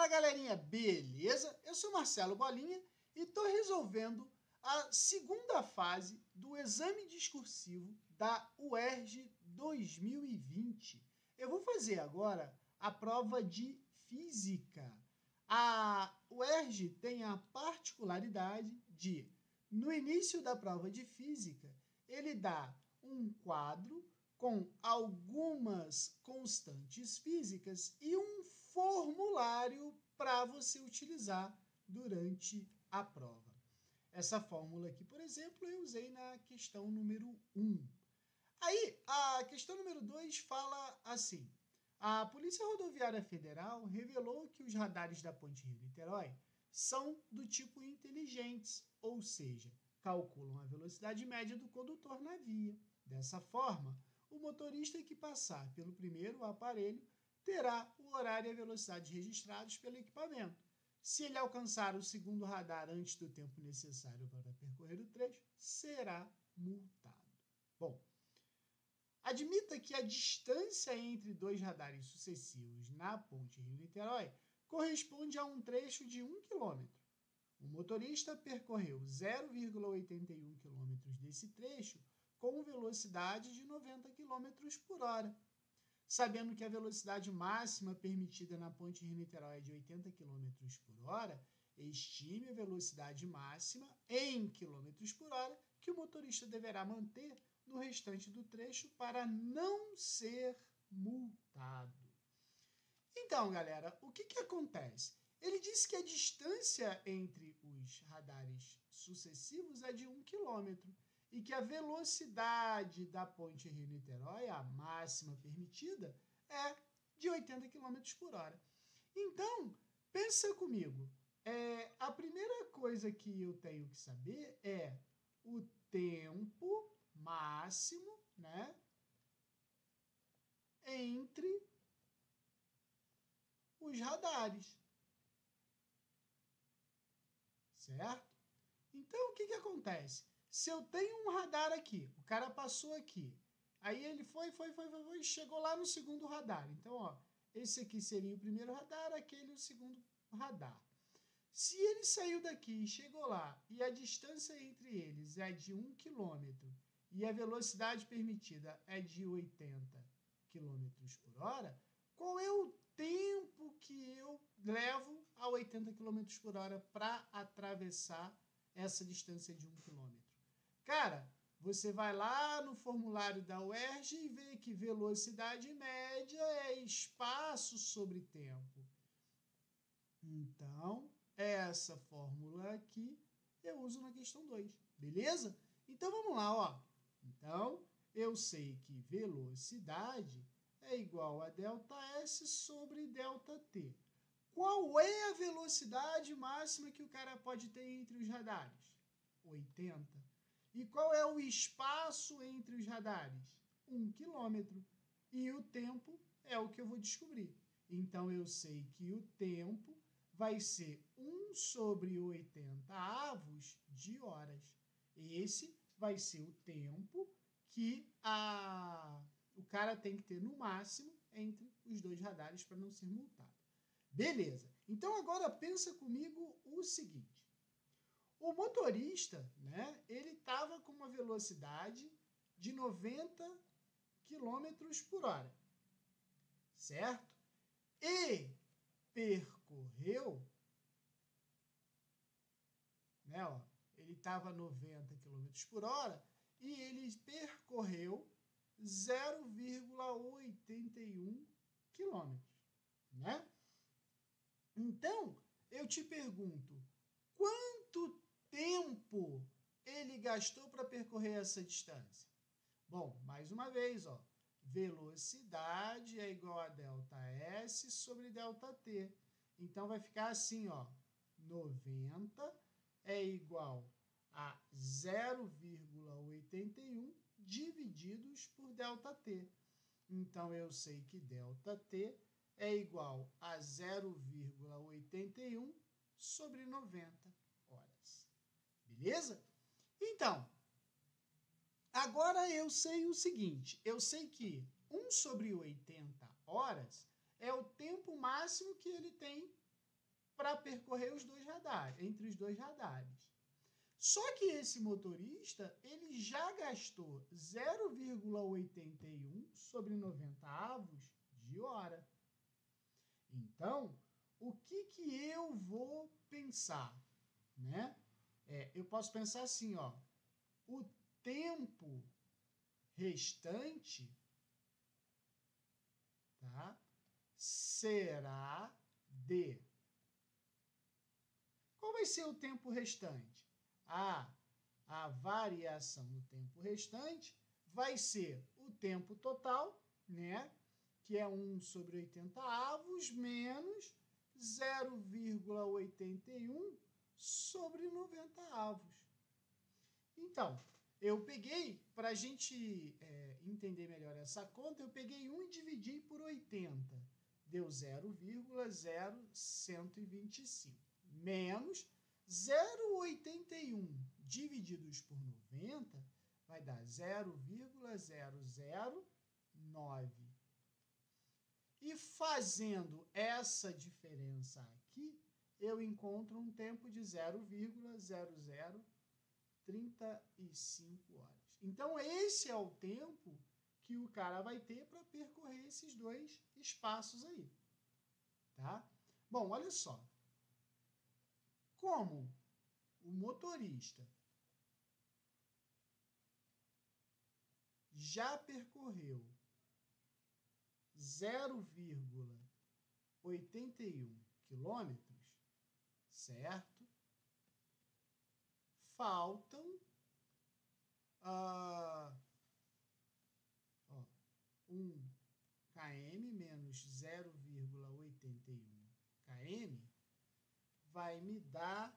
Fala, galerinha, beleza? Eu sou Marcelo Bolinha e estou resolvendo a segunda fase do exame discursivo da UERJ 2020. Eu vou fazer agora a prova de Física. A UERJ tem a particularidade de, no início da prova de Física, ele dá um quadro com algumas constantes físicas e um formulário para você utilizar durante a prova. Essa fórmula aqui, por exemplo, eu usei na questão número 1. Aí, a questão número 2 fala assim: a Polícia Rodoviária Federal revelou que os radares da Ponte Rio-Niterói são do tipo inteligentes, ou seja, calculam a velocidade média do condutor na via. Dessa forma, o motorista que passar pelo primeiro aparelho terá o horário e a velocidade registrados pelo equipamento. Se ele alcançar o segundo radar antes do tempo necessário para percorrer o trecho, será multado. Bom, admita que a distância entre dois radares sucessivos na Ponte Rio-Niterói corresponde a um trecho de 1 km. O motorista percorreu 0,81 km desse trecho com velocidade de 90 km por hora. Sabendo que a velocidade máxima permitida na Ponte Rio-Niterói é de 80 km por hora, estime a velocidade máxima em km por hora que o motorista deverá manter no restante do trecho para não ser multado. Então, galera, o que acontece? Ele disse que a distância entre os radares sucessivos é de 1 km e que a velocidade da Ponte Rio-Niterói, a máxima permitida, é de 80 km por hora. Então, pensa comigo, a primeira coisa que eu tenho que saber é o tempo máximo, né, entre os radares. Certo? Então, o que acontece? Se eu tenho um radar aqui, o cara passou aqui, aí ele foi e chegou lá no segundo radar. Então, ó, esse aqui seria o primeiro radar, aquele o segundo radar. Se ele saiu daqui e chegou lá, e a distância entre eles é de 1 km, e a velocidade permitida é de 80 km por hora, qual é o tempo que eu levo a 80 km por hora para atravessar essa distância de 1 km? Cara, você vai lá no formulário da UERJ e vê que velocidade média é espaço sobre tempo. Então, essa fórmula aqui eu uso na questão 2, beleza? Então, vamos lá, ó. Então, eu sei que velocidade é igual a ΔS sobre ΔT. Qual é a velocidade máxima que o cara pode ter entre os radares? 80. E qual é o espaço entre os radares? 1 km. E o tempo é o que eu vou descobrir. Então, eu sei que o tempo vai ser 1 sobre 80 avos de horas. Esse vai ser o tempo que o cara tem que ter no máximo entre os dois radares para não ser multado. Beleza. Então, agora pensa comigo o seguinte. O motorista, né, ele estava com uma velocidade de 90 km por hora, certo? E percorreu, né, ó, ele estava 90 km por hora e ele percorreu 0,81 km, né? Então, eu te pergunto, quanto tempo ele gastou para percorrer essa distância? Bom, mais uma vez, ó, velocidade é igual a ΔS sobre ΔT. Então, vai ficar assim, ó, 90 é igual a 0,81 divididos por ΔT. Então, eu sei que ΔT é igual a 0,81 sobre 90 horas. Beleza? Então, agora eu sei o seguinte, eu sei que 1 sobre 80 horas é o tempo máximo que ele tem para percorrer os dois radares, entre os dois radares. Só que esse motorista, ele já gastou 0,81 sobre 90 avos de hora. Então, o que eu vou pensar, né? Eu posso pensar assim, ó, o tempo restante, tá, será de... Qual vai ser o tempo restante? A variação do tempo restante vai ser o tempo total, né? Que é 1 sobre 80 avos, menos 0,81 sobre 90 avos. Então, eu peguei, para a gente entender melhor essa conta, eu peguei 1 e dividi por 80. Deu 0,0125. Menos 0,81 divididos por 90 vai dar 0,009. E fazendo essa diferença aqui, eu encontro um tempo de 0,0035 horas. Então, esse é o tempo que o cara vai ter para percorrer esses dois espaços aí. Tá? Bom, olha só. Como o motorista já percorreu 0,81 quilômetros, certo? Faltam 1 km menos 0,81 km vai me dar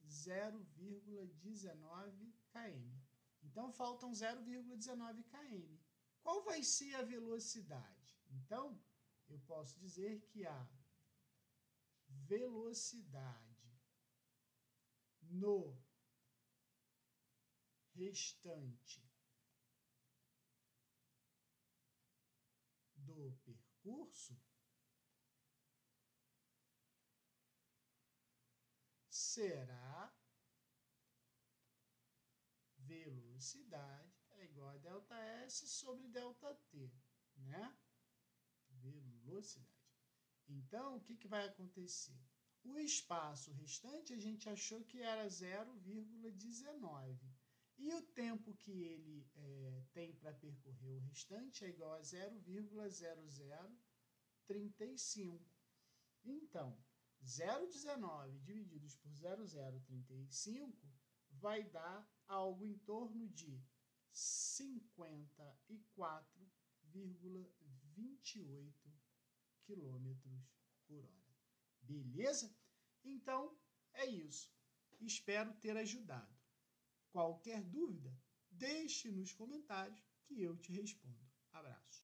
0,19 km. Então, faltam 0,19 km. Qual vai ser a velocidade? Então, eu posso dizer que a velocidade no restante do percurso será velocidade é igual a ΔS sobre ΔT, né? Velocidade. Então, o que vai acontecer? O espaço restante a gente achou que era 0,19. E o tempo que ele tem para percorrer o restante é igual a 0,0035. Então, 0,19 divididos por 0,035 vai dar algo em torno de 54,28 km por hora. Beleza? Então, é isso. Espero ter ajudado. Qualquer dúvida, deixe nos comentários que eu te respondo. Abraço.